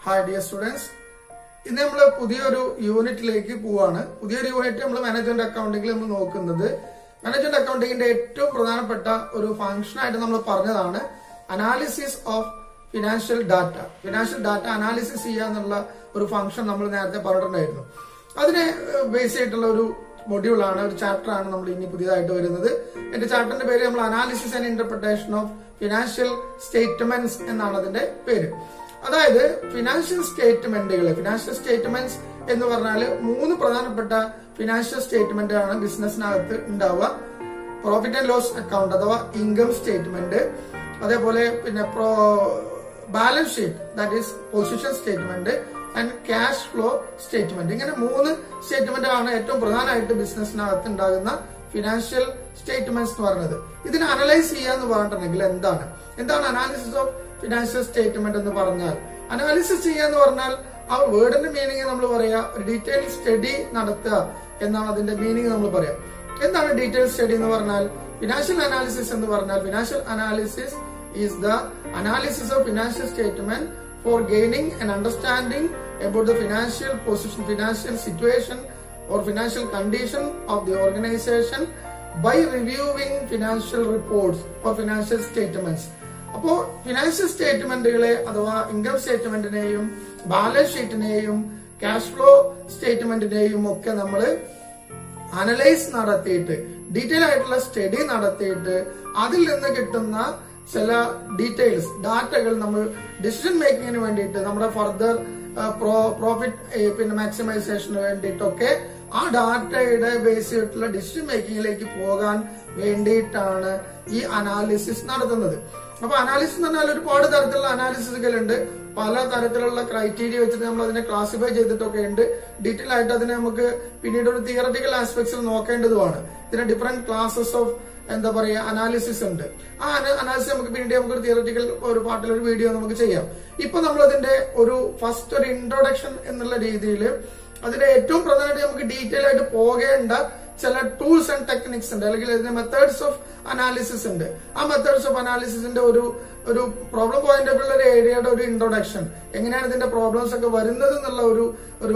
Hi dear students. In the unit management accounting management accounting function analysis of financial data. Financial data analysis is a function module chapter analysis and interpretation of financial statements അതായത് financial statements എന്ന് പറഞ്ഞാൽ മൂന്ന് പ്രധാനപ്പെട്ട financial statement ആണ് ബിസിനസിനകത്ത് ഉണ്ടാവുക. Profit and loss account അഥവാ income statement, അതേപോലെ പിന്നെ balance sheet that is position statement and cash flow statement. ഇങ്ങനെ മൂന്ന് സ്റ്റേറ്റ്മെന്റ് ആണ് ഏറ്റവും പ്രധാനമായിട്ട് ബിസിനസിനകത്ത് ഉണ്ടാകുന്ന ഫിനാൻഷ്യൽ സ്റ്റേറ്റ്മെന്റ്സ് എന്ന് പറയുന്നത്. ഇതിനെ അനലൈസ് ചെയ്യാന്ന് പറഞ്ഞിട്ടുണ്ടെങ്കിൽ എന്താണ് അനാലിസിസ് ഓഫ് ഫിനാൻഷ്യൽ സ്റ്റേറ്റ്മെന്റ് എന്ന് പറഞ്ഞാൽ? അനാലിസിസ് ചെയ്യാന്ന് പറഞ്ഞാൽ ആ വേർഡിന്റെ മീനിങ് നമ്മൾ പറയാ ഡീറ്റെയിൽ സ്റ്റഡി നടത്തുക എന്നാണ് അതിന്റെ മീനിങ് നമ്മൾ പറയാം. എന്താണ് ഡീറ്റെയിൽ സ്റ്റഡി എന്ന് പറഞ്ഞാൽ? ഫിനാൻഷ്യൽ അനാലിസിസ് എന്ന് പറഞ്ഞാൽ financial analysis is the analysis of financial statement for gaining and understanding about the financial position, financial situation or financial condition of the organization by reviewing financial reports or financial statements. അപ്പോൾ financial സ്റ്റേറ്റ്മെന്റുകളെ അഥവാ income സ്റ്റേറ്റ്മെന്റിനെയും balance ഷീറ്റിനെയും cash flow സ്റ്റേറ്റ്മെന്റിനെയും ഒക്കെ നമ്മൾ analyse നടത്തിയിട്ട് detail ആയിട്ടുള്ള study നടത്തിയിട്ട് അതിൽ നിന്ന് കിട്ടുന്ന ചില ഡീറ്റെയിൽസ് ഡാറ്റകൾ നമ്മൾ ഡിസിഷൻ മേക്കിങ്ങിന് വേണ്ടിയിട്ട് നമ്മുടെ ഫർദർ പ്രോഫിറ്റ് മാക്സിമൈസേഷന് വേണ്ടിയിട്ടൊക്കെ ആ ഡാറ്റയുടെ ബേസ് ചെയ്തിട്ടുള്ള ഡിസിഷൻ മേക്കിങ്ങിലേക്ക് പോകാൻ വേണ്ടിയിട്ടാണ് ഈ അനാലിസിസ് നടത്തുന്നത്. അപ്പൊ അനാലിസിസ് എന്ന് പറഞ്ഞാൽ ഒരുപാട് തരത്തിലുള്ള അനാലിസിസുകൾ ഉണ്ട്. പല തരത്തിലുള്ള ക്രൈറ്റീരിയ വെച്ചിട്ട് നമ്മൾ അതിനെ ക്ലാസിഫൈ ചെയ്തിട്ടൊക്കെ ഉണ്ട്. ഡീറ്റെയിൽ ആയിട്ട് അതിനെ നമുക്ക് പിന്നീട് ഒരു തിയററ്റിക്കൽ ആസ്പെക്ട്സിൽ നോക്കേണ്ടതുമാണ്. ഇതിന് ഡിഫറെന്റ് ക്ലാസസ് ഓഫ് അനാലിസിസ് ഉണ്ട്. ആ അനാലിസിസ് നമുക്ക് പിന്നീട് ഒരു തിയററ്റിക്കൽ ഒരു പാർട്ടിൽ ഒരു വീഡിയോ നമുക്ക് ചെയ്യാം. ഇപ്പൊ നമ്മൾ അതിന്റെ ഒരു ഫസ്റ്റ് ഒരു ഇൻട്രൊഡക്ഷൻ എന്നുള്ള രീതിയിൽ അതിന്റെ ഏറ്റവും പ്രധാനമായിട്ട് നമുക്ക് ഡീറ്റെയിൽ ആയിട്ട് പോകേണ്ട ചില ടൂൾസ് ആൻഡ് ടെക്നിക്സ് ഉണ്ട്, അല്ലെങ്കിൽ അതിന്റെ മെത്തേഡ്സ് ഓഫ് അനാലിസിസ് ഉണ്ട്. ആ മെത്തേഡ്സ് ഓഫ് അനാലിസിസിന്റെ ഒരു പ്രോബ്ലം പോയിന്റ് ഓഫ് ഒരു ഏരിയയുടെ ഒരു ഇൻട്രൊഡക്ഷൻ, എങ്ങനെയാണ് ഇതിന്റെ പ്രോബ്ലംസ് ഒക്കെ വരുന്നത് എന്നുള്ള ഒരു ഒരു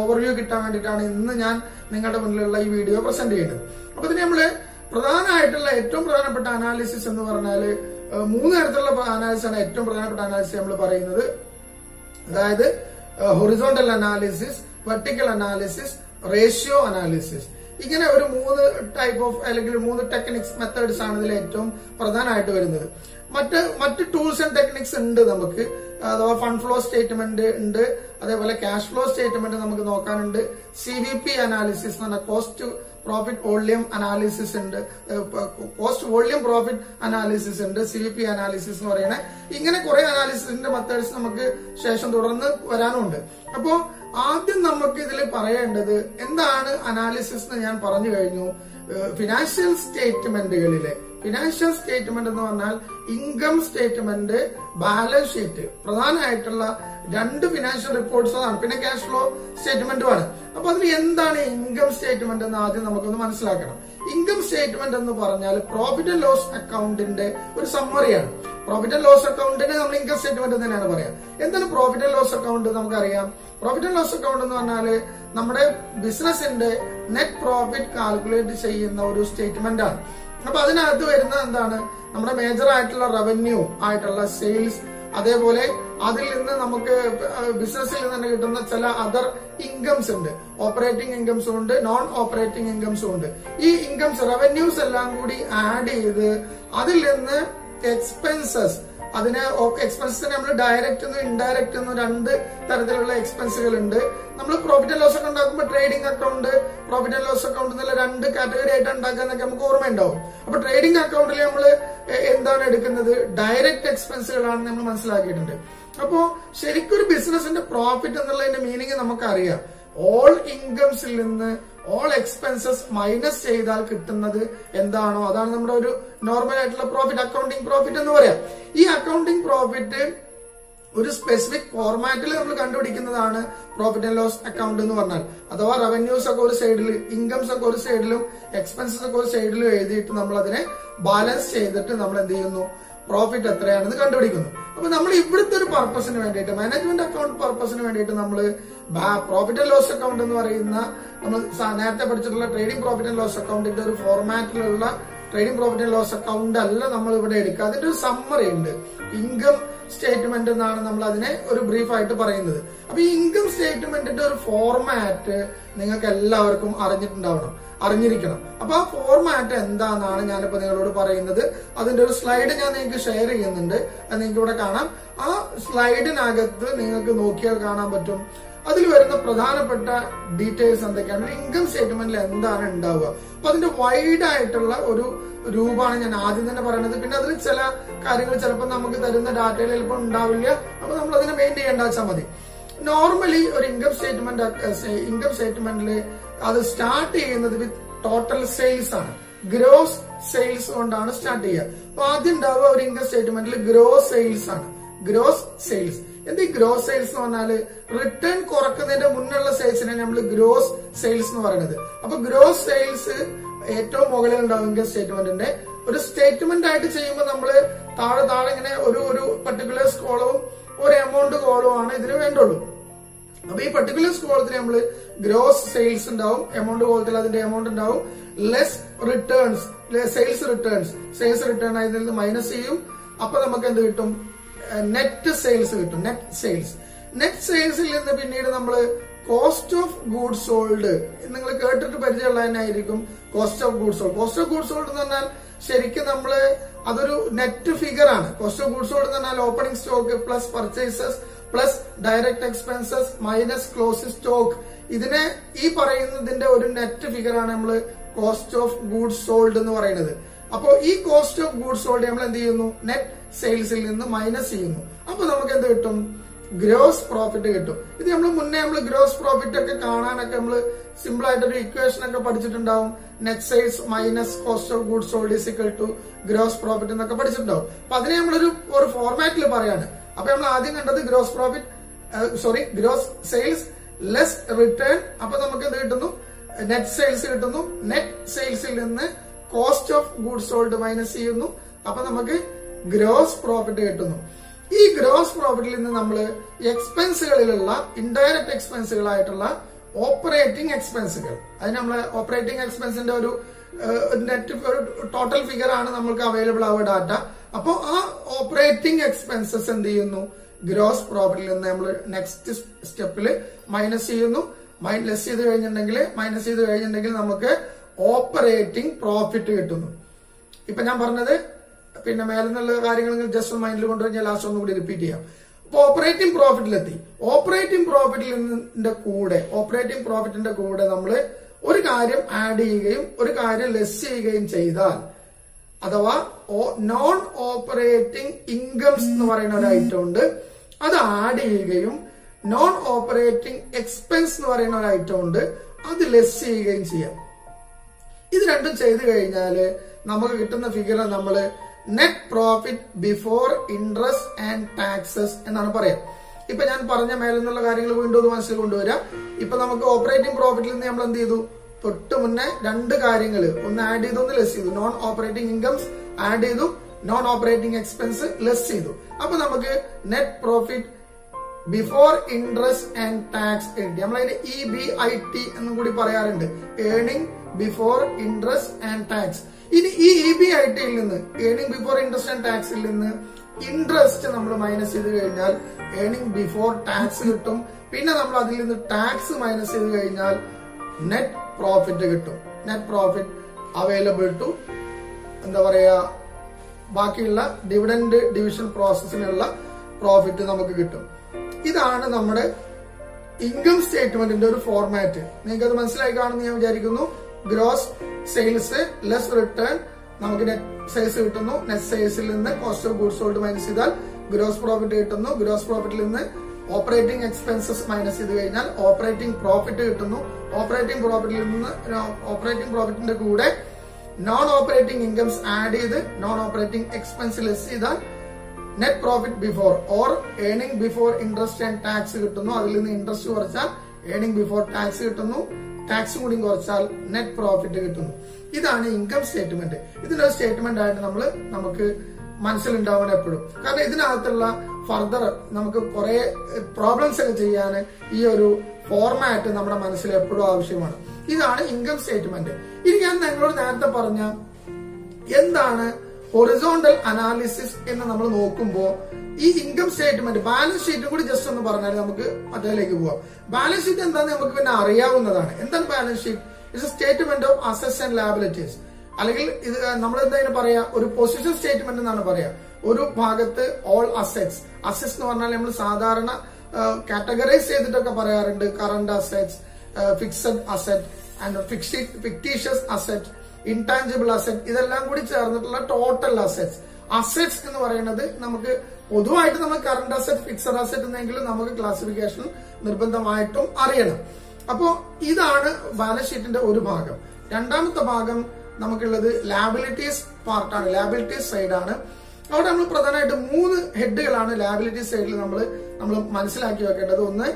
ഓവർവ്യൂ കിട്ടാൻ വേണ്ടിയിട്ടാണ് ഇന്ന് ഞാൻ നിങ്ങളുടെ മുന്നിലുള്ള ഈ വീഡിയോ പ്രസന്റ് ചെയ്യുന്നത്. അപ്പൊ ഇതിന് നമ്മള് പ്രധാനമായിട്ടുള്ള ഏറ്റവും പ്രധാനപ്പെട്ട അനാലിസിസ് എന്ന് പറഞ്ഞാല് മൂന്ന് തരത്തിലുള്ള അനാലിസിസ് ആണ് ഏറ്റവും പ്രധാനപ്പെട്ട അനാലിസിസ് നമ്മൾ പറയുന്നത്. അതായത് horizontal analysis, vertical analysis, ratio analysis. ഇങ്ങനെ ഒരു മൂന്ന് ടൈപ്പ് ഓഫ് അല്ലെങ്കിൽ മൂന്ന് ടെക്നിക്സ് മെത്തേഡ്സ് ആണ് ഇതിൽ ഏറ്റവും പ്രധാനമായിട്ട് വരുന്നത്. മറ്റ് ടൂൾസ് ആൻഡ് ടെക്നിക്സ് ഉണ്ട് നമുക്ക്. അഥവാ ഫണ്ട് ഫ്ലോ സ്റ്റേറ്റ്മെന്റ് ഉണ്ട്, അതേപോലെ ക്യാഷ് ഫ്ലോ സ്റ്റേറ്റ്മെന്റ് നമുക്ക് നോക്കാനുണ്ട്. CVP അനാലിസിസ് എന്ന് പറഞ്ഞാൽ കോസ്റ്റ് പ്രോഫിറ്റ് വോള്യം അനാലിസിസ് ഉണ്ട്, കോസ്റ്റ് വോള്യം പ്രോഫിറ്റ് അനാലിസിസ് ഉണ്ട്, CVP അനാലിസിസ് എന്ന് പറയുന്നത്. ഇങ്ങനെ കുറെ അനാലിസിസിന്റെ മെത്തേഡ്സ് നമുക്ക് ശേഷം തുടർന്ന് വരാനുണ്ട്. അപ്പോ ആദ്യം നമുക്ക് ഇതിൽ പറയേണ്ടത് എന്താണ് അനാലിസിസ് എന്ന് ഞാൻ പറഞ്ഞു കഴിഞ്ഞു. ഫിനാൻഷ്യൽ സ്റ്റേറ്റ്മെന്റുകളിലെ ഫിനാൻഷ്യൽ സ്റ്റേറ്റ്മെന്റ് എന്ന് പറഞ്ഞാൽ ഇൻകം സ്റ്റേറ്റ്മെന്റ്, ബാലൻസ് ഷീറ്റ്, പ്രധാനമായിട്ടുള്ള രണ്ട് ഫിനാൻഷ്യൽ റിപ്പോർട്ട്സ് ആണ്. പിന്നെ ക്യാഷ് ഫ്ലോ സ്റ്റേറ്റ്മെന്റുമാണ്. അപ്പൊ അതിൽ എന്താണ് ഇൻകം സ്റ്റേറ്റ്മെന്റ് എന്ന് ആദ്യം നമുക്കൊന്ന് മനസ്സിലാക്കണം. ഇൻകം സ്റ്റേറ്റ്മെന്റ് എന്ന് പറഞ്ഞാൽ പ്രോഫിറ്റ് ആൻഡ് ലോസ് അക്കൗണ്ടിന്റെ ഒരു സമ്മറിയാണ്. പ്രോഫിറ്റ് ആൻഡ് ലോസ് അക്കൗണ്ടിനെ നമ്മൾ ഇൻകം സ്റ്റേറ്റ്മെന്റ് തന്നെയാണ് പറയാം. എന്താണ് പ്രോഫിറ്റ് ആൻഡ് ലോസ് അക്കൗണ്ട്? നമുക്കറിയാം, പ്രോഫിറ്റ് ആൻഡ് ലോസ് അക്കൗണ്ട് എന്ന് പറഞ്ഞാല് നമ്മുടെ ബിസിനസിന്റെ നെറ്റ് പ്രോഫിറ്റ് കാൽക്കുലേറ്റ് ചെയ്യുന്ന ഒരു സ്റ്റേറ്റ്മെന്റ് ആണ്. അപ്പൊ അതിനകത്ത് വരുന്ന എന്താണ്? നമ്മുടെ മേജർ ആയിട്ടുള്ള റവന്യൂ ആയിട്ടുള്ള സെയിൽസ്, അതേപോലെ അതിൽ നിന്ന് നമുക്ക് ബിസിനസ്സിൽ നിന്ന് കിട്ടുന്ന ചില അതർ ഇൻകംസ് ഉണ്ട്. ഓപ്പറേറ്റിംഗ് ഇൻകംസും ഉണ്ട്, നോൺ ഓപ്പറേറ്റിംഗ് ഇൻകംസും ഉണ്ട്. ഈ ഇൻകംസ് റവന്യൂസ് എല്ലാം കൂടി ആഡ് ചെയ്ത് അതിൽ നിന്ന് എക്സ്പെൻസസ്, അതിന് എക്സ്പെൻസിന് നമ്മൾ ഡയറക്റ്റ് എന്നും ഇൻഡയറക്റ്റ് എന്നും രണ്ട് തരത്തിലുള്ള എക്സ്പെൻസുകൾ ഉണ്ട്. നമ്മൾ പ്രോഫിറ്റ് ആൻഡ് ലോസ് ഒക്കെ ഉണ്ടാക്കുമ്പോൾ trading account, profit and loss account എന്നുള്ള രണ്ട് കാറ്റഗറി ആയിട്ട് ഉണ്ടാക്കാന്നൊക്കെ നമുക്ക് ഓർമ്മയുണ്ടാവും. അപ്പൊ ട്രേഡിംഗ് അക്കൗണ്ടിൽ നമ്മൾ എന്താണ് എടുക്കുന്നത്? ഡയറക്റ്റ് എക്സ്പെൻസുകളാണ് നമ്മൾ മനസ്സിലാക്കിയിട്ടുണ്ട്. അപ്പോ ശരിക്കും ഒരു ബിസിനസിന്റെ പ്രോഫിറ്റ് എന്നുള്ളതിന്റെ മീനിങ് നമുക്കറിയാം. ഓൾ ഇൻകംസിൽ നിന്ന് ഓൾ എക്സ്പെൻസസ് മൈനസ് ചെയ്താൽ കിട്ടുന്നത് എന്താണോ അതാണ് നമ്മുടെ ഒരു നോർമൽ ആയിട്ടുള്ള പ്രോഫിറ്റ്, അക്കൗണ്ടിങ് പ്രോഫിറ്റ് എന്ന് പറയാം. ഈ അക്കൗണ്ടിങ് പ്രോഫിറ്റ് ഒരു സ്പെസിഫിക് ഫോർമാറ്റിൽ നമ്മൾ കണ്ടുപിടിക്കുന്നതാണ് പ്രോഫിറ്റ് ആൻഡ് ലോസ് അക്കൗണ്ട് എന്ന് പറഞ്ഞാൽ. അഥവാ റവന്യൂസ് ഒക്കെ ഒരു സൈഡിൽ, ഇൻകംസ് ഒക്കെ ഒരു സൈഡിലും എക്സ്പെൻസസ് ഒക്കെ ഒരു സൈഡിലും എഴുതിയിട്ട് നമ്മൾ അതിനെ ബാലൻസ് ചെയ്തിട്ട് നമ്മൾ എന്ത് ചെയ്യുന്നു? പ്രോഫിറ്റ് എത്രയാണെന്ന് കണ്ടുപിടിക്കുന്നു. അപ്പൊ നമ്മൾ ഇവിടുത്തെ ഒരു പർപ്പസിന് വേണ്ടിയിട്ട്, മാനേജ്മെന്റ് അക്കൗണ്ട് പർപ്പസിന് വേണ്ടിയിട്ട് നമ്മൾ പ്രോഫിറ്റ് ആൻഡ് ലോസ് അക്കൗണ്ട് എന്ന് പറയുന്ന നമ്മൾ നേരത്തെ പഠിച്ചിട്ടുള്ള ട്രേഡിംഗ് പ്രോഫിറ്റ് ആൻഡ് ലോസ് അക്കൗണ്ടിന്റെ ഒരു ഫോർമാറ്റിലുള്ള trading profit and loss account അല്ല നമ്മൾ ഇവിടെ എടുക്കുക. അതിന്റെ ഒരു സമ്മറി ഉണ്ട്, ഇൻകം സ്റ്റേറ്റ്മെന്റ് എന്നാണ് നമ്മൾ അതിനെ ഒരു ബ്രീഫ് ആയിട്ട് പറയുന്നത്. അപ്പൊ ഈ ഇൻകം സ്റ്റേറ്റ്മെന്റിന്റെ ഒരു ഫോർമാറ്റ് നിങ്ങൾക്ക് എല്ലാവർക്കും അറിഞ്ഞിരിക്കണം. അപ്പൊ ആ ഫോർമാറ്റ് എന്താണെന്നാണ് ഞാനിപ്പോ നിങ്ങളോട് പറയുന്നത്. അതിന്റെ ഒരു സ്ലൈഡ് ഞാൻ നിങ്ങൾക്ക് ഷെയർ ചെയ്യുന്നുണ്ട്, അത് നിങ്ങൾക്ക് ഇവിടെ കാണാം. ആ സ്ലൈഡിനകത്ത് നിങ്ങൾക്ക് നോക്കിയാൽ കാണാൻ പറ്റും അതിൽ വരുന്ന പ്രധാനപ്പെട്ട ഡീറ്റെയിൽസ് എന്തൊക്കെയാണ്, ഇൻകം സ്റ്റേറ്റ്മെന്റിൽ എന്താണ് ഉണ്ടാവുക. അപ്പൊ അതിന്റെ വൈഡ് ആയിട്ടുള്ള ഒരു രൂപമാണ് ഞാൻ ആദ്യം തന്നെ പറയുന്നത്. പിന്നെ അതിൽ ചില കാര്യങ്ങൾ ചിലപ്പോൾ നമുക്ക് തരുന്ന ഡാറ്റയിൽ ചിലപ്പോൾ ഉണ്ടാവില്ല, അപ്പൊ നമ്മൾ അതിനെ മെയിൻ ചെയ്യേണ്ട വെച്ചാൽ മതി. നോർമലി ഒരു ഇൻകം സ്റ്റേറ്റ്മെന്റിൽ അത് സ്റ്റാർട്ട് ചെയ്യുന്നത് വിത്ത് ടോട്ടൽ സെയിൽസ് ആണ്, ഗ്രോസ് സെയിൽസ് കൊണ്ടാണ് സ്റ്റാർട്ട് ചെയ്യുക. അപ്പൊ ആദ്യം ഉണ്ടാവുക ഒരു ഇൻകം സ്റ്റേറ്റ്മെന്റിൽ ഗ്രോസ് സെയിൽസ് ആണ്. ഗ്രോസ് സെയിൽസ് എന്ത്? ഈ ഗ്രോസ് സെയിൽസ് എന്ന് പറഞ്ഞാല് റിട്ടേൺ കുറക്കുന്നതിന്റെ മുന്നുള്ള സെയിൽസിനെ നമ്മൾ ഗ്രോസ് സെയിൽസ് എന്ന് പറയുന്നത്. അപ്പൊ ഗ്രോസ് സെയിൽസ് ഏറ്റവും മുകളിൽ ഉണ്ടാവും ഇൻകം സ്റ്റേറ്റ്മെന്റിന്റെ. ഒരു സ്റ്റേറ്റ്മെന്റ് ആയിട്ട് ചെയ്യുമ്പോൾ നമ്മൾ താഴെ ഇങ്ങനെ ഒരു പർട്ടിക്കുലർ കോളവും ഒരു എമൗണ്ട് കോളവുമാണ് ഇതിന് വേണ്ടുള്ളൂ. അപ്പൊ ഈ പർട്ടിക്കുലർ കോളത്തിൽ നമ്മൾ ഗ്രോസ് സെയിൽസ് ഉണ്ടാവും, എമൗണ്ട് കോളത്തിൽ അതിന്റെ എമൗണ്ട് ഉണ്ടാവും, ലെസ് റിട്ടേൺസ്, സെയിൽസ് റിട്ടേൺ അതിൽ നിന്ന് മൈനസ് ചെയ്യും. അപ്പൊ നമുക്ക് എന്ത് കിട്ടും? നെറ്റ് സെയിൽസ് കിട്ടും. നെറ്റ് സെയിൽസിൽ നിന്ന് പിന്നീട് നമ്മൾ കോസ്റ്റ് ഓഫ് ഗൂഡ്സ് സോൾഡ്, നിങ്ങൾ കേട്ടിട്ട് പരിചയമുള്ള തന്നെയായിരിക്കും കോസ്റ്റ് ഓഫ് ഗൂഡ്സ് സോൾഡ് എന്ന് പറഞ്ഞാൽ ശരിക്കും നമ്മള് അതൊരു നെറ്റ് ഫിഗർ ആണ്. കോസ്റ്റ് ഓഫ് ഗൂഡ്സ് സോൾഡ് എന്ന് പറഞ്ഞാൽ opening stock plus purchases plus direct expenses minus closing stock. ഇതിനെ ഈ പറയുന്നതിന്റെ ഒരു നെറ്റ് ഫിഗർ ആണ് നമ്മൾ കോസ്റ്റ് ഓഫ് ഗൂഡ്സ് സോൾഡ് എന്ന് പറയുന്നത്. അപ്പോ ഈ കോസ്റ്റ് ഓഫ് ഗൂഡ്സ് സോൾഡ് നമ്മൾ എന്ത് ചെയ്യുന്നു? നെറ്റ് സെയിൽസിൽ നിന്ന് മൈനസ് ചെയ്യുന്നു. അപ്പൊ നമുക്ക് എന്ത് കിട്ടും? ഗ്രോസ് പ്രോഫിറ്റ് കിട്ടും. ഇത് നമ്മൾ ഗ്രോസ് പ്രോഫിറ്റ് ഒക്കെ കാണാനൊക്കെ നമ്മൾ സിമ്പിൾ ആയിട്ട് ഒരു ഇക്വേഷൻ ഒക്കെ പഠിച്ചിട്ടുണ്ടാവും. Net sales minus cost of goods sold is equal to gross profit എന്നൊക്കെ പഠിച്ചിട്ടുണ്ടാവും. അപ്പൊ അതിനെ നമ്മളൊരു ഫോർമാറ്റിൽ പറയാണ്. അപ്പൊ നമ്മൾ ആദ്യം കണ്ടത് ഗ്രോസ് സെയിൽസ് ലെസ് റിട്ടേൺ. അപ്പൊ നമുക്ക് എന്ത് കിട്ടുന്നു? നെറ്റ് സെയിൽസ് കിട്ടുന്നു. നെറ്റ് സെയിൽസിൽ നിന്ന് cost of goods sold minus ചെയ്യുന്നു. അപ്പൊ നമുക്ക് ഗ്രോസ് പ്രോഫിറ്റ് കിട്ടുന്നു. ഈ ഗ്രോസ് പ്രോഫിറ്റിൽ നിന്ന് നമ്മൾ എക്സ്പെൻസുകളിലുള്ള ഇൻഡയറക്ട് എക്സ്പെൻസുകളായിട്ടുള്ള ഓപ്പറേറ്റിംഗ് എക്സ്പെൻസുകൾ, അതിന് നമ്മൾ ഓപ്പറേറ്റിംഗ് എക്സ്പെൻസിന്റെ ഒരു നെറ്റ് ടോട്ടൽ ഫിഗർ ആണ് നമ്മൾക്ക് അവൈലബിൾ ആവുക ഡാറ്റ. അപ്പോൾ ആ ഓപ്പറേറ്റിംഗ് എക്സ്പെൻസസ് എന്ത് ചെയ്യുന്നു? ഗ്രോസ് പ്രോഫിറ്റിൽ നിന്ന് നമ്മൾ നെക്സ്റ്റ് സ്റ്റെപ്പിൽ മൈനസ് ചെയ്യുന്നു. മൈനസ് ചെയ്ത് കഴിഞ്ഞിട്ടുണ്ടെങ്കിൽ നമുക്ക് ഓപ്പറേറ്റിംഗ് പ്രോഫിറ്റ് കിട്ടുന്നു. ഇപ്പൊ ഞാൻ പറഞ്ഞത് പിന്നെ മേലെ നിന്നുള്ള കാര്യങ്ങൾ ജസ്റ്റ് മൈൻഡിൽ കൊണ്ടുവരുന്ന ലാസ്റ്റ് ഒന്നും കൂടി റിപ്പീറ്റ് ചെയ്യാം. അപ്പൊ ഓപ്പറേറ്റിംഗ് പ്രോഫിറ്റിലെത്തി. ഓപ്പറേറ്റിംഗ് പ്രോഫിറ്റിന്റെ കൂടെ നമ്മൾ ഒരു കാര്യം ആഡ് ചെയ്യുകയും ഒരു കാര്യം ലെസ് ചെയ്യുകയും ചെയ്താൽ, അഥവാ നോൺ ഓപ്പറേറ്റിംഗ് ഇൻകംസ് എന്ന് പറയുന്ന ഒരു ഐറ്റം ഉണ്ട്, അത് ആഡ് ചെയ്യുകയും നോൺ ഓപ്പറേറ്റിംഗ് എക്സ്പെൻസ് എന്ന് പറയുന്ന ഒരു ഐറ്റം ഉണ്ട്, അത് ലെസ് ചെയ്യുകയും ചെയ്യാം. ഇത് രണ്ടും ചെയ്തു കഴിഞ്ഞാൽ നമുക്ക് കിട്ടുന്ന ഫിഗർ നമ്മൾ net profit before interest and taxes എന്നാണ് പറയാം. ഇപ്പൊ ഞാൻ പറഞ്ഞ മേലെന്നുള്ള കാര്യങ്ങൾ വീണ്ടും ഒന്ന് മനസ്സിൽ കൊണ്ടുവരാം. ഇപ്പൊ നമുക്ക് ഓപ്പറേറ്റിംഗ് പ്രോഫിറ്റിൽ നിന്ന് നമ്മൾ എന്ത് ചെയ്തു? തൊട്ട് മുന്നേ രണ്ട് കാര്യങ്ങൾ, ഒന്ന് ആഡ് ചെയ്തു, ഒന്ന് ലെസ് ചെയ്തു. നോൺ ഓപ്പറേറ്റിംഗ് ഇൻകംസ് ആഡ് ചെയ്തു, നോൺ ഓപ്പറേറ്റിംഗ് എക്സ്പെൻസ് ലെസ് ചെയ്തു. അപ്പൊ നമുക്ക് net profit before interest and tax കിട്ടി. നമ്മളതിന് EBIT എന്നും കൂടി പറയാറുണ്ട്, earning before interest and tax. ഇനി ഈ EBITയിൽ നിന്ന്, ഏർണിംഗ് ബിഫോർ ഇൻട്രസ്റ്റ് ആൻഡ് ടാക്സിൽ നിന്ന് ഇൻട്രസ്റ്റ് നമ്മൾ മൈനസ് ചെയ്ത് കഴിഞ്ഞാൽ ഏർണിംഗ് ബിഫോർ ടാക്സ് കിട്ടും. പിന്നെ നമ്മൾ അതിൽ നിന്ന് ടാക്സ് മൈനസ് ചെയ്ത് കഴിഞ്ഞാൽ നെറ്റ് പ്രോഫിറ്റ് കിട്ടും. നെറ്റ് പ്രോഫിറ്റ് അവൈലബിൾ ടു എന്താ പറയാ, ബാക്കിയുള്ള ഡിവിഡൻഡ് ഡിവിഷൻ പ്രോസസ്സിനുള്ള പ്രോഫിറ്റ് നമുക്ക് കിട്ടും. ഇതാണ് നമ്മുടെ ഇൻകം സ്റ്റേറ്റ്മെന്റിന്റെ ഒരു ഫോർമാറ്റ്. നിങ്ങൾക്ക് അത് മനസ്സിലായി കാണുമെന്ന് ഞാൻ വിചാരിക്കുന്നു. ഗ്രോസ് സെയിൽസ് ലെസ് റിട്ടേൺ, നമുക്ക് നെറ്റ് സെയിൽസ് കിട്ടുന്നു. നെറ്റ് സെയിൽസിൽ നിന്ന് cost of goods sold minus ചെയ്താൽ ഗ്രോസ് പ്രോഫിറ്റ് കിട്ടുന്നു. ഗ്രോസ് പ്രോഫിറ്റിൽ നിന്ന് ഓപ്പറേറ്റിംഗ് എക്സ്പെൻസസ് മൈനസ് ചെയ്ത് കഴിഞ്ഞാൽ ഓപ്പറേറ്റിംഗ് പ്രോഫിറ്റ് കിട്ടുന്നു. ഓപ്പറേറ്റിംഗ് പ്രോഫിറ്റിന്റെ കൂടെ നോൺ ഓപ്പറേറ്റിംഗ് ഇൻകംസ് ആഡ് ചെയ്ത് നോൺ ഓപ്പറേറ്റിംഗ് എക്സ്പെൻസ് ലെസ് ചെയ്താൽ net profit before or earning before interest and tax കിട്ടുന്നു. അതിൽ നിന്ന് ഇൻട്രസ്റ്റ് കുറച്ചാൽ ഏർണിംഗ് ബിഫോർ ടാക്സ് കിട്ടുന്നു. ടാക്സും കൂടി കുറച്ചാൽ നെറ്റ് പ്രോഫിറ്റ് കിട്ടുന്നു. ഇതാണ് ഇൻകം സ്റ്റേറ്റ്മെന്റ്. ഇതിന്റെ സ്റ്റേറ്റ്മെന്റ് ആയിട്ട് നമുക്ക് മനസ്സിലുണ്ടാവണം എപ്പോഴും. കാരണം ഇതിനകത്തുള്ള ഫർദർ നമുക്ക് കുറെ പ്രോബ്ലംസ് ഒക്കെ ചെയ്യാൻ ഈ ഒരു ഫോർമാറ്റ് നമ്മുടെ മനസ്സിൽ എപ്പോഴും ആവശ്യമാണ്. ഇതാണ് ഇൻകം സ്റ്റേറ്റ്മെന്റ്. ഇനി ഞാൻ നിങ്ങളോട് നേരത്തെ പറഞ്ഞ എന്താണ് ഹൊറിസോണ്ടൽ അനാലിസിസ് എന്ന് നമ്മൾ നോക്കുമ്പോൾ ഈ ഇൻകം സ്റ്റേറ്റ്മെന്റ് ബാലൻസ് ഷീറ്റും കൂടി ജസ്റ്റ് ഒന്ന് പറഞ്ഞാൽ നമുക്ക് അതിലേക്ക് പോവാം. ബാലൻസ് ഷീറ്റ് എന്താണെന്ന് നമുക്ക് പിന്നെ അറിയാവുന്നതാണ്. എന്താണ് balance sheet? It's A statement of assets and liabilities. അല്ലെങ്കിൽ ഇത് നമ്മൾ എന്തായാലും പറയാ ഒരു പൊസിഷൻ സ്റ്റേറ്റ്മെന്റ് എന്നാണ് പറയാ. ഒരു ഭാഗത്ത് ഓൾ അസറ്റ്സ് എന്ന് പറഞ്ഞാൽ നമ്മൾ സാധാരണ കാറ്റഗറൈസ് ചെയ്തിട്ടൊക്കെ പറയാറുണ്ട്. Current assets, fixed asset and fictitious asset, intangible asset, ഇതെല്ലാം കൂടി ചേർന്നിട്ടുള്ള ടോട്ടൽ അസറ്റ്സ്. അസറ്റ്സ് എന്ന് പറയുന്നത് നമുക്ക് പൊതുവായിട്ട് നമ്മൾ കറന്റ് അസറ്റ്, ഫിക്സഡ് അസറ്റ് എന്നെങ്കിലും നമുക്ക് ക്ലാസിഫിക്കേഷൻ നിർബന്ധമായിട്ടും അറിയണം. അപ്പോ ഇതാണ് ബാലൻസ് ഷീറ്റിന്റെ ഒരു ഭാഗം. രണ്ടാമത്തെ ഭാഗം നമുക്കുള്ളത് ലാബിലിറ്റീസ് പാർട്ടാണ്, ലാബിലിറ്റീസ് സൈഡാണ്. അവിടെ നമ്മൾ പ്രധാനമായിട്ട് 3 ഹെഡുകളാണ് ലാബിലിറ്റീസ് സൈഡിൽ നമ്മൾ മനസ്സിലാക്കി വെക്കേണ്ടത്. ഒന്ന്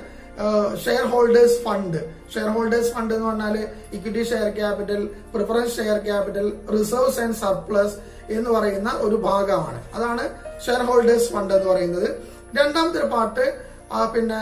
share holders fund. Share holders fund എന്ന് പറഞ്ഞാൽ equity share capital, preference share capital, reserves and surplus എന്ന് പറയുന്ന ഒരു ഭാഗമാണ്. അതാണ് ഷെയർ ഹോൾഡേഴ്സ് ഫണ്ട് എന്ന് പറയുന്നത്. രണ്ടാമത്തെ ഒരു പാർട്ട് പിന്നെ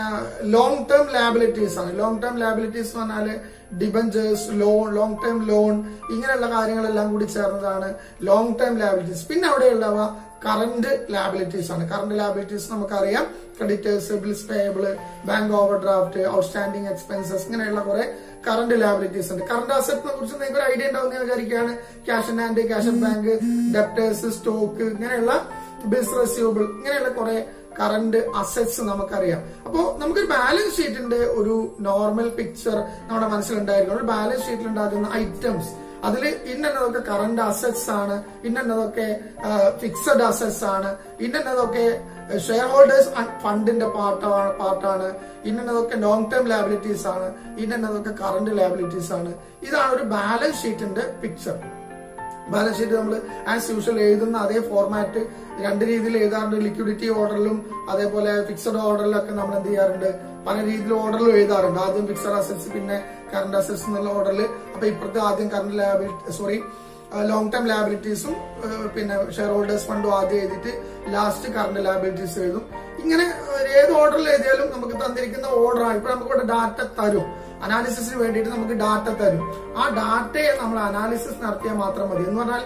ലോങ് ടേം ലാബിലിറ്റീസ് ആണ്. ലോങ് ടേം ലാബിലിറ്റീസ് എന്ന് പറഞ്ഞാല് debentures, loan, long term loan, ഇങ്ങനെയുള്ള കാര്യങ്ങളെല്ലാം കൂടി ചേർന്നതാണ് ലോങ് ടേം ലാബിലിറ്റീസ്. പിന്നെ അവിടെയുള്ളവ കറന്റ് ലാബിലിറ്റീസ് ആണ്. കറന്റ് ലാബിലിറ്റീസ് നമുക്കറിയാം creditors, bills payable, bank over draft, outstanding expenses, ഇങ്ങനെയുള്ള കുറെ കറന്റ് ലാബിലിറ്റീസ് ഉണ്ട്. കറന്റ് അസറ്റിനെ കുറിച്ച് നിങ്ങൾക്ക് ഒരു ഐഡിയ ഉണ്ടാവും ഞാൻ വിചാരിക്കുകയാണ്. Cash in hand, cash in bank, debtors, stock, ഇങ്ങനെയുള്ള ബിൽസ് റിസീവബിൾ, ഇങ്ങനെയുള്ള കുറെ കറന്റ് അസറ്റ്സ് നമുക്കറിയാം. അപ്പോ നമുക്കൊരു ബാലൻസ് ഷീറ്റിന്റെ ഒരു നോർമൽ പിക്ചർ നമ്മുടെ മനസ്സിലുണ്ടായിരിക്കും. ഒരു ബാലൻസ് ഷീറ്റിൽ ഉണ്ടാകുന്ന ഐറ്റംസ് അതിൽ ഇന്നതൊക്കെ കറന്റ് അസറ്റ്സ് ആണ്, ഇന്നതൊക്കെ ഫിക്സഡ് അസറ്റ്സ് ആണ്, ഇന്നതൊക്കെ ഷെയർ ഹോൾഡേഴ്സ് ഫണ്ടിന്റെ പാർട്ടാണ്, ഇന്നതൊക്കെ ലോങ് ടേം ലാബിലിറ്റീസ് ആണ്, ഇന്നതൊക്കെ കറന്റ് ലാബിലിറ്റീസ് ആണ്. ഇതാണ് ഒരു ബാലൻസ് ഷീറ്റിന്റെ പിക്ചർ. ബാലൻസ് ഷീറ്റ് നമ്മൾ ആസ് യൂഷ്വൽ എഴുതുന്ന അതേ ഫോർമാറ്റ് 2 രീതിയിൽ എഴുതാറുണ്ട്. ലിക്വിഡിറ്റി ഓർഡറിലും അതേപോലെ ഫിക്സഡ് ഓർഡറിലൊക്കെ നമ്മൾ എന്ത് ചെയ്യാറുണ്ട്, പല രീതിയിൽ ഓർഡറിലും എഴുതാറുണ്ട്. ആദ്യം ഫിക്സഡ് അസറ്റ്സ്, പിന്നെ കറന്റ് അസറ്റ്സ് എന്നുള്ള ഓർഡറിൽ. അപ്പൊ ഇപ്പുറത്തെ ആദ്യം കറന്റ് ലാബിലിറ്റി ലോങ് ടേം ലാബിലിറ്റീസും പിന്നെ ഷെയർ ഹോൾഡേഴ്സ് ഫണ്ടും ആദ്യം എഴുതിയിട്ട് ലാസ്റ്റ് കറന്റ് ലാബിലിറ്റീസ് എഴുതും. ഇങ്ങനെ ഏത് ഓർഡറിൽ എഴുതിയാലും നമുക്ക് തന്നിരിക്കുന്ന ഓർഡറാണ്. ഇപ്പൊ നമുക്ക് ഇവിടെ ഡാറ്റ തരും, അനാലിസിസിന് വേണ്ടിയിട്ട് നമുക്ക് ഡാറ്റ തരും. ആ ഡാറ്റയെ നമ്മൾ അനാലിസിസ് നടത്തിയാൽ മാത്രം മതി. എന്ന് പറഞ്ഞാൽ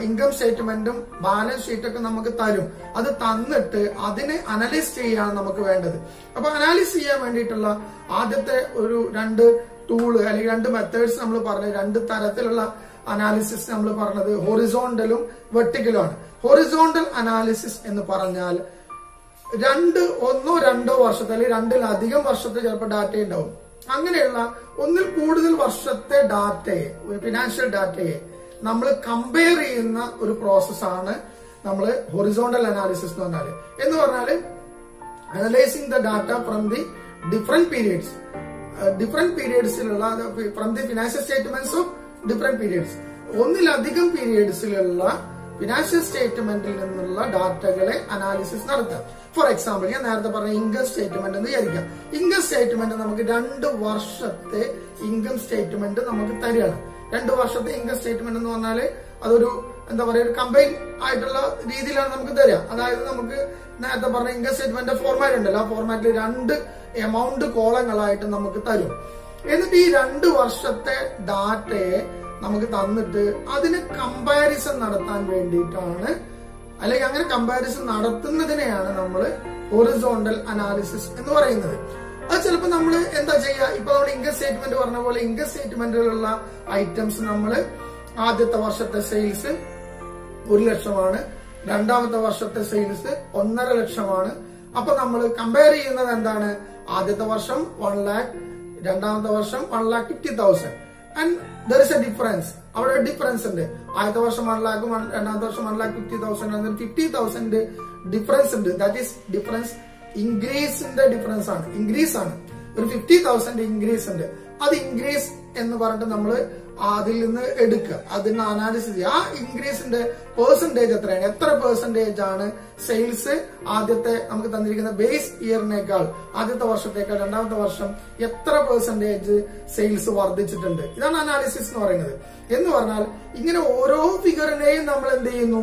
ഇൻകം സ്റ്റേറ്റ്മെന്റും ബാലൻസ് ഷീറ്റൊക്കെ നമുക്ക് തരും. അത് തന്നിട്ട് അതിനെ അനലൈസ് ചെയ്യാണ് നമുക്ക് വേണ്ടത്. അപ്പൊ അനാലിസ് ചെയ്യാൻ വേണ്ടിയിട്ടുള്ള ആദ്യത്തെ ഒരു 2 ടൂള് അല്ലെങ്കിൽ 2 മെത്തേഡ്സ് നമ്മൾ പറഞ്ഞു. 2 തരത്തിലുള്ള അനാലിസിസ് നമ്മൾ പറഞ്ഞത് ഹൊറിസോണ്ടലും വെർട്ടിക്കലും ആണ്. ഹൊറിസോണ്ടൽ അനാലിസിസ് എന്ന് പറഞ്ഞാൽ 1-2 വർഷത്തെ അല്ലെങ്കിൽ 2-ലധികം വർഷത്തെ ചിലപ്പോൾ ഡാറ്റ ഉണ്ടാവും. അങ്ങനെയുള്ള 1-ൽ കൂടുതൽ വർഷത്തെ ഡാറ്റയെ, ഫിനാൻഷ്യൽ ഡാറ്റയെ നമ്മൾ കമ്പയർ ചെയ്യുന്ന ഒരു പ്രോസസ്സാണ് നമ്മൾ ഹൊറിസോണ്ടൽ അനാലിസിസ് എന്ന് പറഞ്ഞാല് analysing the data from the different പീരിയഡ്സിലുള്ള from the financial statements of different periods. 1-ലധികം പീരിയഡ്സിലുള്ള ഫിനാൻഷ്യൽ സ്റ്റേറ്റ്മെന്റിൽ നിന്നുള്ള ഡാറ്റകളെ അനാലിസിസ് നടത്താം. ഫോർ എക്സാമ്പിൾ ഞാൻ നേരത്തെ പറഞ്ഞ ഇൻകം സ്റ്റേറ്റ്മെന്റ് എന്ന് വിചാരിക്കാം. ഇൻകം സ്റ്റേറ്റ്മെന്റ് നമുക്ക് 2 വർഷത്തെ ഇൻകം സ്റ്റേറ്റ്മെന്റ് നമുക്ക് തരികയാണ്. 2 വർഷത്തെ ഇൻകം സ്റ്റേറ്റ്മെന്റ് എന്ന് പറഞ്ഞാല് അതൊരു എന്താ പറയുക, ഒരു കമ്പൈൻ ആയിട്ടുള്ള രീതിയിലാണ് നമുക്ക് തരിക. അതായത് നമുക്ക് നേരത്തെ പറഞ്ഞ ഇൻകം സ്റ്റേറ്റ്മെന്റ് ഫോർമാറ്റ് ഉണ്ടല്ലോ, ആ ഫോർമാറ്റിൽ 2 എമൗണ്ട് കോളങ്ങളായിട്ട് നമുക്ക് തരും. എന്നിട്ട് ഈ 2 വർഷത്തെ ഡാറ്റയെ നമുക്ക് തന്നിട്ട് അതിന് കമ്പാരിസൺ നടത്താൻ വേണ്ടിയിട്ടാണ്, അല്ലെങ്കിൽ അങ്ങനെ കമ്പാരിസൺ നടത്തുന്നതിനെയാണ് നമ്മൾ ഹൊറിസോണ്ടൽ അനാലിസിസ് എന്ന് പറയുന്നത്. അത് ചിലപ്പോൾ നമ്മൾ എന്താ ചെയ്യുക, ഇപ്പൊ നമ്മൾ ഇൻകം സ്റ്റേറ്റ്മെന്റ് പറഞ്ഞ പോലെ ഇൻകം സ്റ്റേറ്റ്മെന്റിലുള്ള ഐറ്റംസ് നമ്മൾ ആദ്യത്തെ വർഷത്തെ സെയിൽസ് 1 ലക്ഷമാണ്, രണ്ടാമത്തെ വർഷത്തെ സെയിൽസ് 1.5 ലക്ഷമാണ്. അപ്പൊ നമ്മൾ കമ്പയർ ചെയ്യുന്നത് എന്താണ്, ആദ്യത്തെ വർഷം 1 lakh, രണ്ടാമത്തെ വർഷം 1,50,000. And there is A difference. അവിടെ ഡിഫറൻസ് ഉണ്ട്. ആദ്യത്തെ വർഷം 1 lakh, രണ്ടാമത്തെ വർഷം 1,50,000, 50,000 ഡിഫറൻസ് ഉണ്ട്. ദാറ്റ് ഈസ് ഡിഫറൻസ് ഇൻക്രീസിന്റെ ഡിഫറൻസ് ആണ്, ഇൻക്രീസ് ആണ്. ഒരു 50,000 ഇൻക്രീസ് ഉണ്ട്. അത് ഇൻക്രീസ് എന്ന് പറഞ്ഞിട്ട് നമ്മൾ അതിൽ നിന്ന് എടുക്കുക, അതിന് അനാലിസിസ് ചെയ്യുക. ആ ഇൻക്രീസിന്റെ പെർസെന്റേജ് എത്രയാണ്, എത്ര പെർസെന്റേജ് ആണ് സെയിൽസ് ആദ്യത്തെ നമുക്ക് തന്നിരിക്കുന്ന ബേസ് ഇയറിനേക്കാൾ, ആദ്യത്തെ വർഷത്തേക്കാൾ രണ്ടാമത്തെ വർഷം എത്ര പെർസെന്റേജ് സെയിൽസ് വർദ്ധിച്ചിട്ടുണ്ട്. ഇതാണ് അനാലിസിസ് എന്ന് പറയുന്നത്. എന്ന് പറഞ്ഞാൽ ഇങ്ങനെ ഓരോ ഫിഗറിനെയും നമ്മൾ എന്ത് ചെയ്യുന്നു,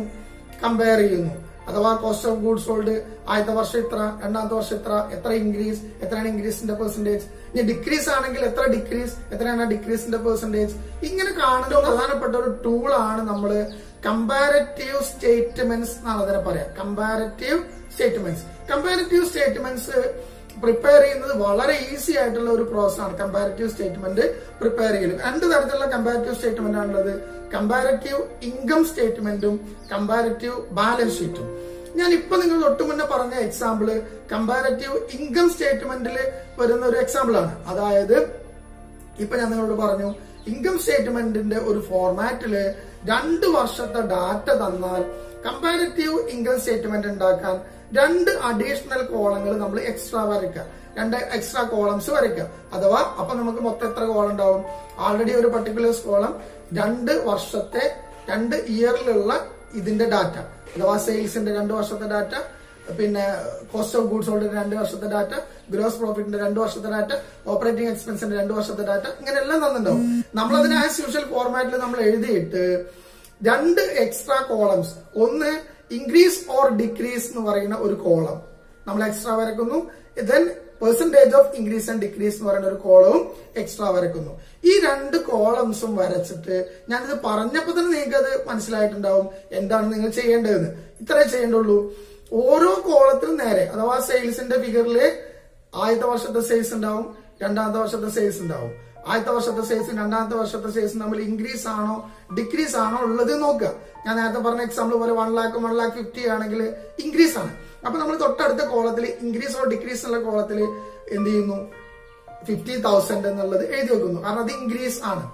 കമ്പയർ ചെയ്യുന്നു. അഥവാ കോസ്റ്റ് ഓഫ് ഗൂഡ്സ് സോൾഡ് ആദ്യത്തെ വർഷം ഇത്ര, രണ്ടാമത്തെ വർഷം ഇത്ര, എത്ര ഇൻക്രീസ്, എത്രയാണ് ഇൻക്രീസിന്റെ പെർസെന്റേജ്, ഇനി ഡിക്രീസ് ആണെങ്കിൽ എത്ര ഡിക്രീസ്, എത്രയാണ് ഡിക്രീസിന്റെ പെർസെന്റേജ്. ഇങ്ങനെ കാണുന്ന പ്രധാനപ്പെട്ട ഒരു ടൂളാണ് നമ്മള് കമ്പാരറ്റീവ് സ്റ്റേറ്റ്മെന്റ്സ് എന്നാണ് അതിനെ പറയാം. Comparative statements. Comparative statements prepare ചെയ്യുന്നത് വളരെ ഈസി ആയിട്ടുള്ള ഒരു പ്രോസസ് ആണ്. കമ്പാരറ്റീവ് സ്റ്റേറ്റ്മെന്റ് പ്രിപ്പയർ ചെയ്യലും 2 തരത്തിലുള്ള കമ്പാരറ്റീവ് സ്റ്റേറ്റ്മെന്റ് ആണുള്ളത്. കമ്പാരറ്റീവ് ഇൻകം സ്റ്റേറ്റ്മെന്റും കമ്പാരറ്റീവ് ബാലൻസ് ഷീറ്റും. ഞാൻ ഇപ്പൊ നിങ്ങൾ തൊട്ടു മുന്നേ പറഞ്ഞ എക്സാമ്പിള് കമ്പാരറ്റീവ് ഇൻകം സ്റ്റേറ്റ്മെന്റിൽ വരുന്ന ഒരു എക്സാമ്പിൾ ആണ്. അതായത് ഇപ്പൊ ഞാൻ നിങ്ങളോട് പറഞ്ഞു, ഇൻകം സ്റ്റേറ്റ്മെന്റിന്റെ ഒരു ഫോർമാറ്റില് 2 വർഷത്തെ ഡാറ്റ തന്നാൽ കമ്പാരറ്റീവ് ഇൻകം സ്റ്റേറ്റ്മെന്റ് ഉണ്ടാക്കാൻ 2 അഡീഷണൽ കോളങ്ങൾ നമ്മൾ എക്സ്ട്രാ വരയ്ക്കുക, 2 എക്സ്ട്രാ കോളംസ് വരയ്ക്കുക. അഥവാ അപ്പൊ നമുക്ക് മൊത്തം എത്ര കോളം ഉണ്ടാവും? ആൾറെഡി ഒരു പർട്ടിക്കുലർ കോളം 2 വർഷത്തെ 2 ഇയറിലുള്ള ഇതിന്റെ ഡാറ്റ, അഥവാ സെയിൽസിന്റെ 2 വർഷത്തെ ഡാറ്റ, പിന്നെ കോസ്റ്റ് ഓഫ് ഗൂഡ്സ് സോൾഡിന്റെ 2 വർഷത്തെ ഡാറ്റ, ഗ്രോസ് പ്രോഫിറ്റിന്റെ 2 വർഷത്തെ ഡാറ്റ, ഓപ്പറേറ്റിംഗ് എക്സ്പെൻസിന്റെ 2 വർഷത്തെ ഡാറ്റ, ഇങ്ങനെ എല്ലാം തന്നിട്ടുണ്ടാവും. നമ്മളതിന് ആസ് യൂഷ്വൽ ഫോർമാറ്റിൽ നമ്മൾ എഴുതിയിട്ട് 2 എക്സ്ട്രാ കോളംസ്, ഒന്ന് ഇൻക്രീസ് ഓർ ഡിക്രീസ് എന്ന് പറയുന്ന ഒരു കോളം നമ്മൾ എക്സ്ട്രാ വരയ്ക്കുന്നു. Then percentage of increase and decrease എന്ന് പറയുന്ന ഒരു കോളവും എക്സ്ട്രാ വരയ്ക്കുന്നു. ഈ 2 കോളംസും വരച്ചിട്ട് ഞാനിത് പറഞ്ഞപ്പോൾ തന്നെ നിങ്ങൾക്ക് അത് മനസ്സിലായിട്ടുണ്ടാവും എന്താണ് നിങ്ങൾ ചെയ്യേണ്ടതെന്ന്. ഇത്രേ ചെയ്യേണ്ടുള്ളൂ. ഓരോ കോളത്തിലും നേരെ, അഥവാ സെയിൽസിന്റെ ഫിഗറില് ആദ്യത്തെ വർഷത്തെ സെയിൽസ് ഉണ്ടാവും, രണ്ടാമത്തെ വർഷത്തെ സെയിൽസ് ഉണ്ടാവും. ആദ്യത്തെ വർഷത്തെ സെയിൽസും രണ്ടാമത്തെ വർഷത്തെ സെയിൽസും നമ്മൾ ഇൻക്രീസ് ആണോ ഡിക്രീസ് ആണോ ഉള്ളത് നോക്കുക. ഞാൻ നേരത്തെ പറഞ്ഞ എക്സാമ്പിൾ പോലെ 1 lakh 1,50,000 ആണെങ്കിൽ ഇൻക്രീസ് ആണ്. അപ്പൊ നമ്മൾ തൊട്ടടുത്ത കോളത്തിൽ ഇൻക്രീസ് ഓർ ഡിക്രീസ് എന്നുള്ള കോളത്തിൽ എന്ത് ചെയ്യുന്നു? 50,000 എന്നുള്ളത് എഴുതി വെക്കുന്നു. കാരണം അത് ഇൻക്രീസ് ആണ്.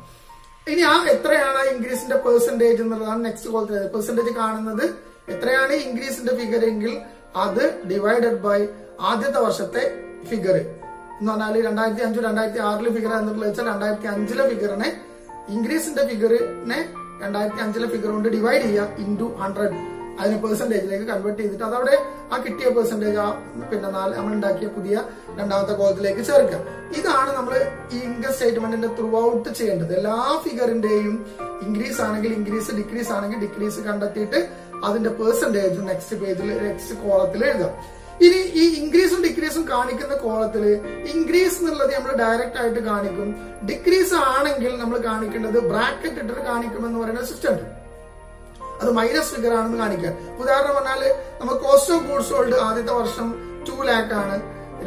ഇനി ആ എത്രയാണ് ഇൻക്രീസിന്റെ പെർസെന്റേജ് എന്നുള്ളതാണ് നെക്സ്റ്റ് കോളത്തിൽ. പെർസെന്റേജ് കാണുന്നത് എത്രയാണ് ഇൻക്രീസിന്റെ ഫിഗർ എങ്കിൽ അത് ഡിവൈഡഡ് ബൈ ആദ്യത്തെ വർഷത്തെ ഫിഗർ എന്ന് പറഞ്ഞാൽ 2005 2006 ഫിഗർ എന്നുള്ളത് വെച്ചാൽ 2005 ഫിഗറിനെ ഇൻക്രീസിന്റെ ഫിഗറിനെ 2005 ഫിഗർ കൊണ്ട് ഡിവൈഡ് ചെയ്യുക ഇൻറ്റു 100. അതിനെ പെർസെന്റേജിലേക്ക് കൺവേർട്ട് ചെയ്തിട്ട് അതവിടെ ആ കിട്ടിയ പെർസെന്റേജ് പിന്നെ നമ്മൾ ഉണ്ടാക്കിയ പുതിയ രണ്ടാമത്തെ കോളത്തിലേക്ക് ചേർക്കുക. ഇതാണ് നമ്മൾ ഈ ഇൻകം സ്റ്റേറ്റ്മെന്റിന്റെ ത്രൂ ഔട്ട് ചെയ്യേണ്ടത്. എല്ലാ ഫിഗറിന്റെയും ഇൻക്രീസ് ആണെങ്കിൽ ഇൻക്രീസ്, ഡിക്രീസ് ആണെങ്കിൽ ഡിക്രീസ് കണ്ടെത്തിയിട്ട് അതിന്റെ പെർസെന്റേജ് നെക്സ്റ്റ് പേജിൽ നെക്സ്റ്റ് കോളത്തിൽ എഴുതാം. ഇനി ഈ ഇൻക്രീസും ഡിക്രീസും കാണിക്കുന്ന കോളത്തില് ഇൻക്രീസ് എന്നുള്ളത് നമ്മൾ ഡയറക്റ്റ് ആയിട്ട് കാണിക്കും. ഡിക്രീസ് ആണെങ്കിൽ നമ്മൾ കാണിക്കേണ്ടത് ബ്രാക്കറ്റ് ഇട്ടിട്ട് കാണിക്കുമെന്ന് പറയുന്ന സിസ്റ്റം ഉണ്ട്. അത് മൈനസ് ഫിഗർ ആണെന്ന് കാണിക്കാൻ. ഉദാഹരണം പറഞ്ഞാല് നമ്മൾ കോസ്റ്റ് ഓഫ് ഗൂഡ്സ് സോൾഡ് ആദ്യത്തെ വർഷം 2 lakh ആണ്,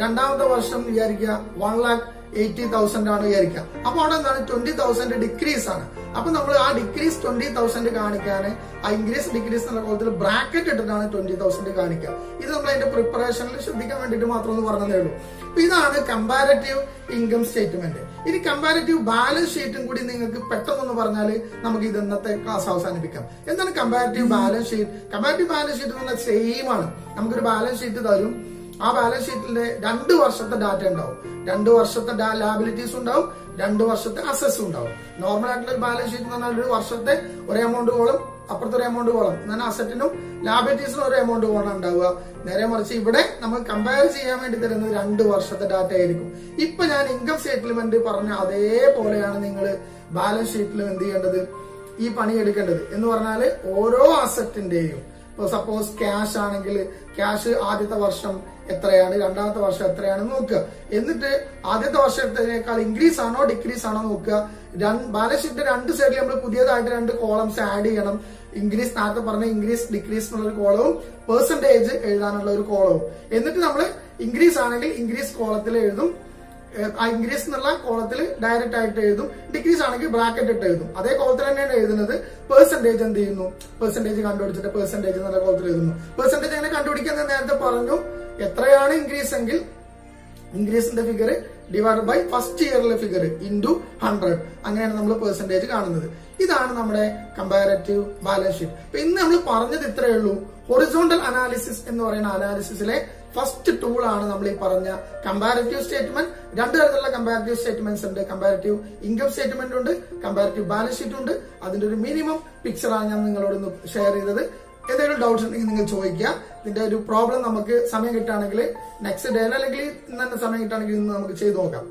രണ്ടാമത്തെ വർഷം വിചാരിക്കുക 1,80,000 ആണ് വിചാരിക്കുക. അപ്പൊ അവിടെ എന്താണ് 20,000 ഡിക്രീസ് ആണ്. അപ്പൊ നമ്മൾ ആ ഡിക്രീസ് 20,000 കാണിക്കാൻ ആ ഇൻക്രീസ് ഡിക്രീസ് എന്നുള്ള കോളത്തിൽ ബ്രാക്കറ്റ് ഇട്ടിട്ടാണ് 20,000 കാണിക്കുക. ഇത് നമ്മൾ അതിന്റെ പ്രിപ്പറേഷനിൽ ശ്രദ്ധിക്കാൻ വേണ്ടിയിട്ട് മാത്രം ഒന്ന് പറഞ്ഞതേ ഉള്ളൂ. അപ്പൊ ഇതാണ് കമ്പാരറ്റീവ് ഇൻകം സ്റ്റേറ്റ്മെന്റ്. ഇനി കമ്പാരറ്റീവ് ബാലൻസ് ഷീറ്റും കൂടി നിങ്ങൾക്ക് പെട്ടെന്നൊന്ന് പറഞ്ഞാൽ നമുക്ക് ഇത് ഇന്നത്തെ ക്ലാസ് അവസാനിപ്പിക്കാം. എന്താണ് comparative balance sheet? Comparative balance sheet എന്ന് പറഞ്ഞാൽ സെയിം ആണ്. നമുക്കൊരു ബാലൻസ് ഷീറ്റ് തരും. ആ ബാലൻസ് ഷീറ്റിന്റെ 2 വർഷത്തെ ഡാറ്റ ഉണ്ടാവും, 2 വർഷത്തെ ലാബിലിറ്റീസ് ഉണ്ടാവും, 2 വർഷത്തെ അസസ് ഉണ്ടാവും. നോർമൽ ആയിട്ടുള്ള ഒരു ബാലൻസ് ഷീറ്റ് എന്ന് പറഞ്ഞാൽ ഒരു വർഷത്തെ ഒരേ എമൗണ്ട് കോളം, അപ്പുറത്തെ ഒരു എമൗണ്ട് കോളം, എന്നാൽ അസറ്റിനും ലാബിലിറ്റീസിനും ഒരേ എമൗണ്ട് കോളം ഉണ്ടാവുക. നേരെ മറിച്ച് ഇവിടെ നമ്മൾ കമ്പയർ ചെയ്യാൻ വേണ്ടി തരുന്നത് 2 വർഷത്തെ ഡാറ്റ ആയിരിക്കും. ഇപ്പൊ ഞാൻ ഇൻകം സ്റ്റേറ്റ്മെന്റ് പറഞ്ഞ അതേപോലെയാണ് നിങ്ങൾ ബാലൻസ് ഷീറ്റിലും എന്ത് ചെയ്യേണ്ടത്? ഈ പണി എടുക്കേണ്ടത്. എന്ന് പറഞ്ഞാൽ ഓരോ അസറ്റിന്റെയും, ഇപ്പൊ സപ്പോസ് ക്യാഷ് ആണെങ്കിൽ ക്യാഷ് ആദ്യത്തെ വർഷം എത്രയാണ്, രണ്ടാമത്തെ വർഷം എത്രയാണെന്ന് നോക്കുക. എന്നിട്ട് ആദ്യത്തെ വർഷത്തിനേക്കാൾ ഇൻക്രീസ് ആണോ ഡിക്രീസ് ആണോ നോക്കുക. ബാലൻസ് ഷീറ്റിന്റെ 2 സൈഡിൽ നമ്മൾ പുതിയതായിട്ട് 2 കോളംസ് ആഡ് ചെയ്യണം. ഇൻക്രീസ്, നേരത്തെ പറഞ്ഞ ഇൻക്രീസ് ഡിക്രീസ് എന്നുള്ള ഒരു കോളവും പെർസെന്റേജ് എഴുതാനുള്ള ഒരു കോളവും. എന്നിട്ട് നമ്മൾ ഇൻക്രീസ് ആണെങ്കിൽ ഇൻക്രീസ് കോളത്തിൽ എഴുതും, ആ ഇൻക്രീസ് എന്നുള്ള കോളത്തിൽ ഡയറക്റ്റ് ആയിട്ട് എഴുതും. ഡിക്രീസ് ആണെങ്കിൽ ബ്രാക്കറ്റ് ഇട്ട് എഴുതും. അതേ കോളത്തിൽ തന്നെയാണ് എഴുതുന്നത്. പെർസെന്റേജ് എന്ത് ചെയ്യുന്നു? പെർസെന്റേജ് കണ്ടുപിടിച്ചിട്ട് പെർസെന്റേജ് എന്നുള്ള കോളത്തിൽ എഴുതുന്നു. പെർസെന്റേജ് എങ്ങനെ കണ്ടുപിടിക്കാൻ നേരത്തെ പറഞ്ഞു. എത്രയാണ് ഇൻക്രീസ് എങ്കിൽ ഇൻക്രീസിന്റെ ഫിഗർ ഡിവൈഡ് ബൈ ഫസ്റ്റ് ഇയറിലെ ഫിഗർ ഇൻറ്റു 100. അങ്ങനെയാണ് നമ്മൾ പെർസെന്റേജ് കാണുന്നത്. ഇതാണ് നമ്മുടെ കമ്പാരറ്റീവ് ബാലൻസ് ഷീറ്റ്. അപ്പൊ ഇന്ന് നമ്മൾ പറഞ്ഞത് ഇത്രയേ ഉള്ളൂ. ഹൊറിസോണ്ടൽ അനാലിസിസ് എന്ന് പറയുന്ന അനാലിസിസിലെ ഫസ്റ്റ് ടൂൾ ആണ് നമ്മൾ ഈ പറഞ്ഞ കമ്പാരറ്റീവ് സ്റ്റേറ്റ്മെന്റ്. 2 തരത്തിലുള്ള കമ്പാരറ്റീവ് സ്റ്റേറ്റ്മെന്റ്സ് ഉണ്ട്. കമ്പാരറ്റീവ് ഇൻകം സ്റ്റേറ്റ്മെന്റ് ഉണ്ട്, കമ്പാരറ്റീവ് ബാലൻസ് ഷീറ്റ് ഉണ്ട്. അതിന്റെ ഒരു മിനിമം പിക്ചറാണ് ഞാൻ നിങ്ങളോട് ഷെയർ ചെയ്തത്. എന്തെങ്കിലും ഡൗട്ട്സ് ഉണ്ടെങ്കിൽ നിങ്ങൾ ചോദിക്കുക. ഇതിന്റെ ഒരു പ്രോബ്ലം നമുക്ക് സമയം കിട്ടുകയാണെങ്കിൽ നെക്സ്റ്റ് ഡേ അല്ലെങ്കിൽ ഇന്ന് തന്നെ സമയം കിട്ടുകയാണെങ്കിൽ ഇന്ന് നമുക്ക് ചെയ്തു നോക്കാം.